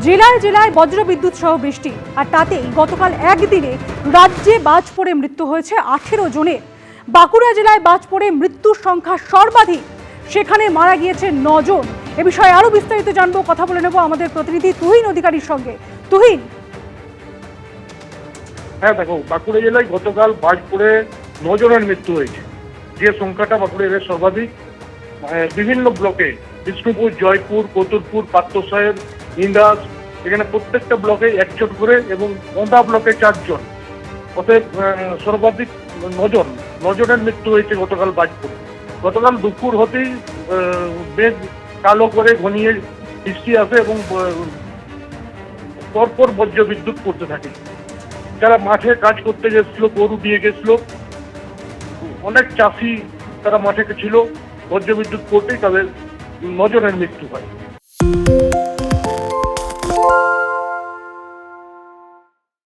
জেলায় জেলায় বজ্রবিদ্যুৎ সহ বৃষ্টি, আর তাতেই গতকাল একদিনে রাজ্যে বাজ পড়ে মৃত্যু হয়েছে 18 জনের। বাঁকুড়া জেলায় বাজ পড়ে মৃত্যুর সংখ্যা সর্বাধিক, সেখানে মারা গিয়েছে 9 জন। এ বিষয়ে আরো বিস্তারিত জানবো, কথা বলে নেব আমাদের প্রতিনিধি তুহিন অধিকারীর সঙ্গে। তুহিন। হ্যাঁ দেখো, বাঁকুড়া জেলায় গতকাল বাজ পড়ে 9 জনের মৃত্যু হয়েছে, যে সংখ্যাটা বাঁকুড়া জেলায় সর্বাধিক। বিভিন্ন ব্লকে বিষ্ণুপুর, জয়পুর, কতুলপুর, পাত্রসাহেব, ইন্দাস, এখানে প্রত্যেকটা ব্লকে 1 জন করে এবং গোঁদা ব্লকে 4 জন, অতএব সর্বাধিক 9 জনের মৃত্যু হয়েছে গতকাল বাজ পড়ে। গতকাল দুপুর হতেই মেঘ কালো করে ঘনিয়ে বৃষ্টি আসে এবং পরপর বজ্রবিদ্যুৎ পড়তে থাকে। যারা মাঠে কাজ করতে গেছিল, গরু দিয়ে গেছিল, অনেক চাষি তারা মাঠে ছিল, বজ্রবিদ্যুৎ পড়তেই তাদের 9 জনের মৃত্যু হয়।